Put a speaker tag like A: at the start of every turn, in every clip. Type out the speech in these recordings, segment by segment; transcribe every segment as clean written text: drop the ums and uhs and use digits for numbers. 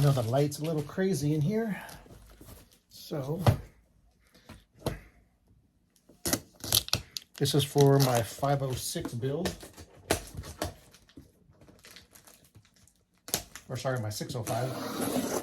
A: know the light's a little crazy in here, so this is for my 506 build, or sorry, my 605.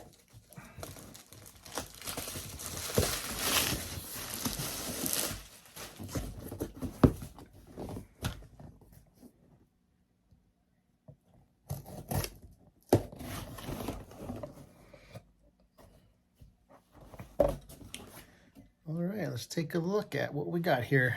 A: All right, let's take a look at what we got here.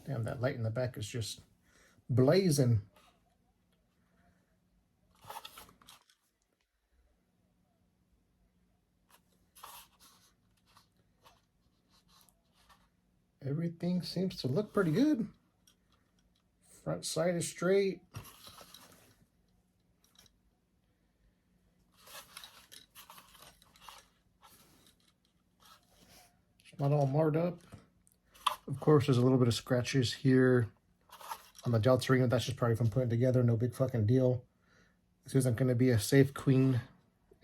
A: Damn, that light in the back is just blazing. Everything seems to look pretty good. Front side is straight. It's not all marred up. Of course, there's a little bit of scratches here on the delta ring. That's just probably from putting it together. No big fucking deal. This isn't going to be a safe queen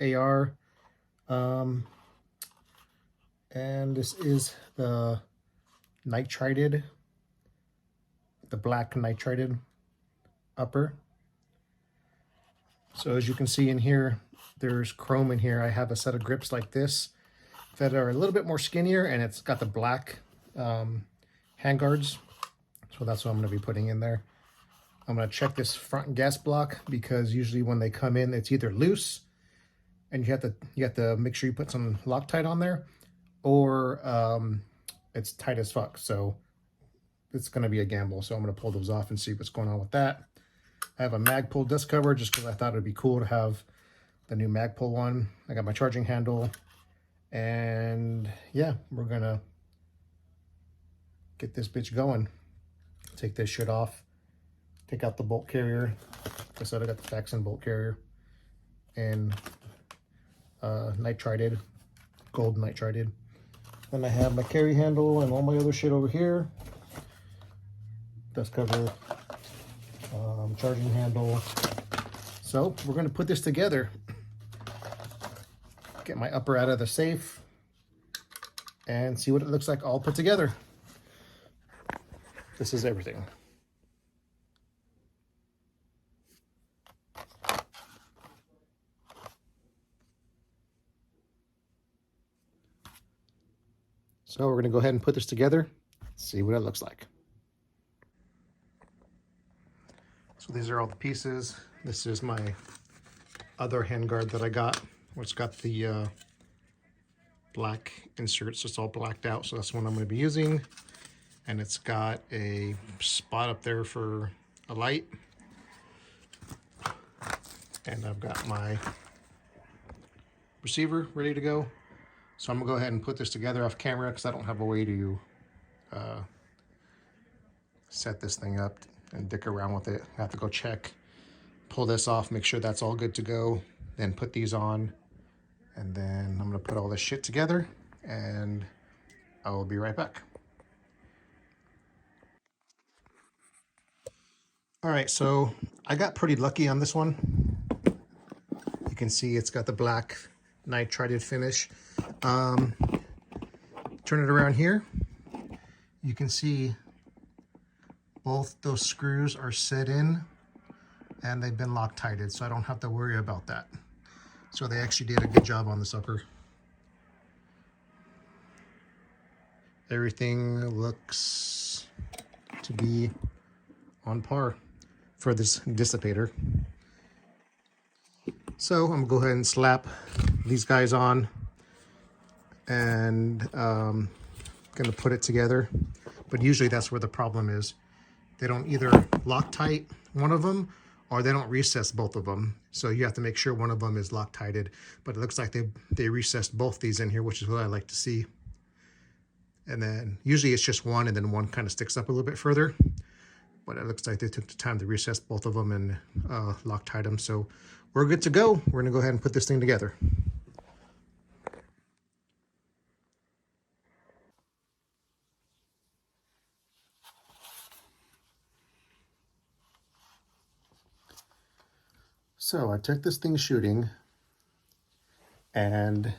A: AR. And this is the nitrided, the black nitrided upper. So as you can see in here, there's chrome in here. I have a set of grips like this that are a little bit more skinnier, and it's got the black handguards. So that's what I'm going to be putting in there. I'm going to check this front gas block because usually when they come in, it's either loose and you have to make sure you put some Loctite on there, or it's tight as fuck. So it's going to be a gamble. So I'm going to pull those off and see what's going on with that. I have a Magpul dust cover just because I thought it'd be cool to have the new Magpul one. I got my charging handle, and yeah, we're going to get this bitch going. Take this shit off, take out the bolt carrier. Like I said, I got the Faxon bolt carrier and nitrided, gold nitrided. Then I have my carry handle and all my other shit over here. Dust cover, charging handle. So we're gonna put this together. Get my upper out of the safe and see what it looks like all put together. This is everything. So we're gonna go ahead and put this together, see what it looks like. So these are all the pieces. This is my other handguard that I got, which got the black inserts. It's all blacked out, so that's what I'm gonna be using. And it's got a spot up there for a light. And I've got my receiver ready to go. So I'm gonna go ahead and put this together off camera because I don't have a way to set this thing up and dick around with it. I have to go check, pull this off, make sure that's all good to go, then put these on, and then I'm gonna put all this shit together and I will be right back. All right, so I got pretty lucky on this one. You can see it's got the black nitrided finish. Turn it around here. You can see both those screws are set in and they've been Loctited, so I don't have to worry about that. So they actually did a good job on this upper. Everything looks to be on par for this Dissapator. So I'm gonna go ahead and slap these guys on and gonna put it together. But usually that's where the problem is. They don't either Loctite one of them or they don't recess both of them. So you have to make sure one of them is Loctited. But it looks like they recessed both these in here, which is what I like to see. And then usually it's just one and then one kind of sticks up a little bit further. But it looks like they took the time to recess both of them and Loctite them. So we're good to go. We're gonna go ahead and put this thing together. So I took this thing shooting, and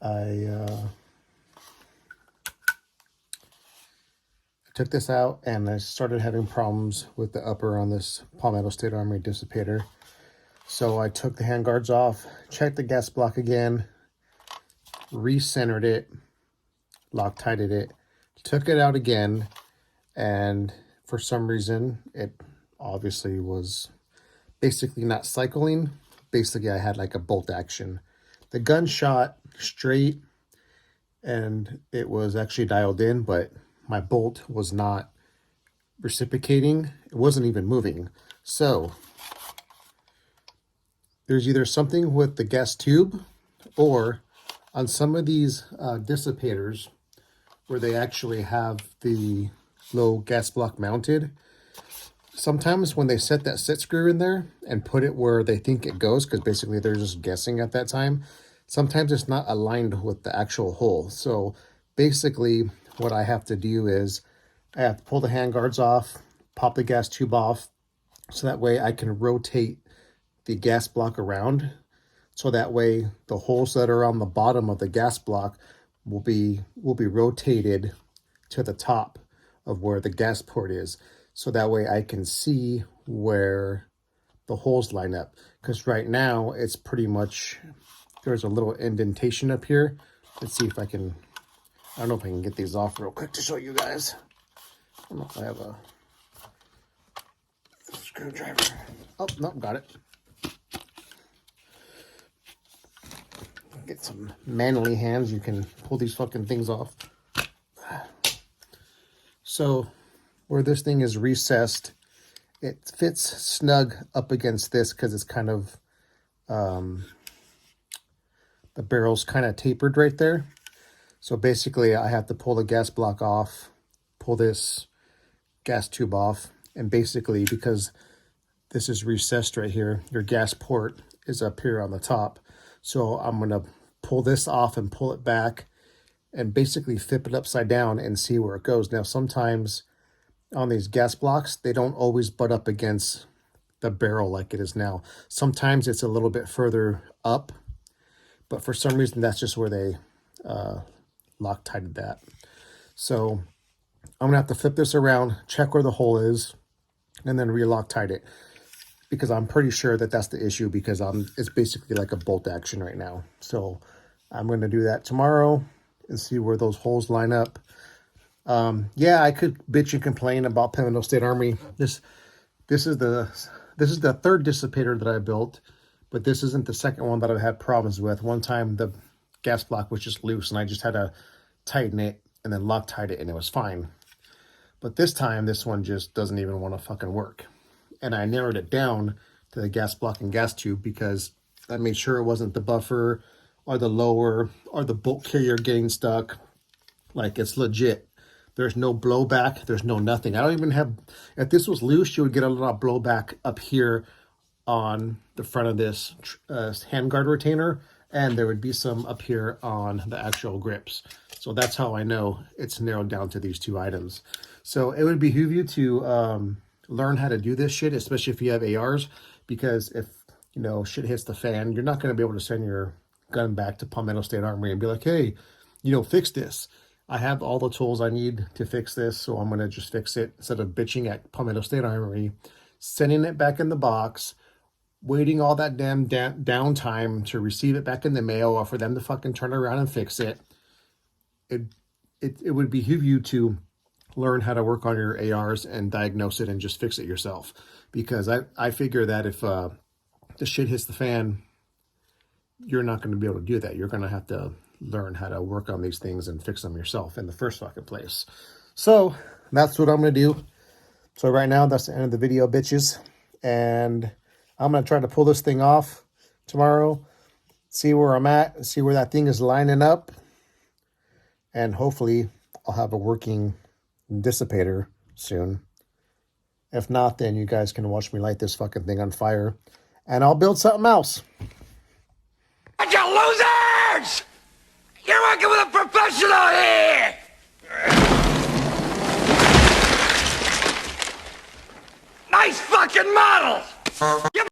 A: I took this out, and I started having problems with the upper on this Palmetto State Armory Dissapator. So I took the handguards off, checked the gas block again, recentered it, Loctited it, took it out again, and for some reason it obviously was basically not cycling. Basically I had like a bolt action. The gun shot straight and it was actually dialed in, but my bolt was not reciprocating. It wasn't even moving. So there's either something with the gas tube, or on some of these dissipators where they actually have the low gas block mounted, sometimes when they set that sit screw in there and put it where they think it goes, because basically they're just guessing at that time, sometimes it's not aligned with the actual hole. So basically what I have to do is I have to pull the handguards off, pop the gas tube off, so that way I can rotate the gas block around. So that way the holes that are on the bottom of the gas block will be rotated to the top of where the gas port is. So that way I can see where the holes line up. Because right now it's pretty much, there's a little indentation up here. Let's see if I can, I don't know if I can get these off real quick to show you guys. I don't know if I have a screwdriver. Oh, no, got it. Get some manly hands, you can pull these fucking things off. So where this thing is recessed, it fits snug up against this because it's kind of the barrel's kind of tapered right there. So basically I have to pull the gas block off, pull this gas tube off, and basically because this is recessed right here, your gas port is up here on the top. So I'm going to pull this off and pull it back and basically flip it upside down and see where it goes. Now, sometimes on these gas blocks, they don't always butt up against the barrel like it is now. Sometimes it's a little bit further up, but for some reason, that's just where they Loctited that. So I'm gonna have to flip this around, check where the hole is, and then re-Loctite it, because I'm pretty sure that that's the issue, because it's basically like a bolt action right now. So I'm going to do that tomorrow and see where those holes line up. Yeah, I could bitch and complain about Palmetto State Armory. This is the third Dissapator that I built, but this isn't the second one that I've had problems with. One time the gas block was just loose and I just had to tighten it and then Loctite it and it was fine. But this time, this one just doesn't even want to fucking work. And I narrowed it down to the gas block and gas tube because I made sure it wasn't the buffer or the lower or the bolt carrier getting stuck. Like, it's legit. There's no blowback. There's no nothing. I don't even have, if this was loose, you would get a lot of blowback up here on the front of this handguard retainer, and there would be some up here on the actual grips. So that's how I know it's narrowed down to these two items. So it would behoove you to learn how to do this shit, especially if you have ARs, because if, you know, shit hits the fan, you're not going to be able to send your gun back to Palmetto State Armory and be like, hey, you know, fix this. I have all the tools I need to fix this, so I'm going to just fix it instead of bitching at Palmetto State Armory, sending it back in the box, waiting all that damn downtime to receive it back in the mail or for them to fucking turn around and fix it. It would behoove you to learn how to work on your ARs and diagnose it and just fix it yourself. Because I figure that if the shit hits the fan, you're not going to be able to do that. You're going to have to learn how to work on these things and fix them yourself in the first fucking place. So that's what I'm going to do. So right now, that's the end of the video, bitches. And I'm going to try to pull this thing off tomorrow, see where I'm at, see where that thing is lining up. And hopefully I'll have a working Dissapator soon. If not, then you guys can watch me light this fucking thing on fire and I'll build something else.
B: You losers! You're working with a professional here! Nice fucking model! You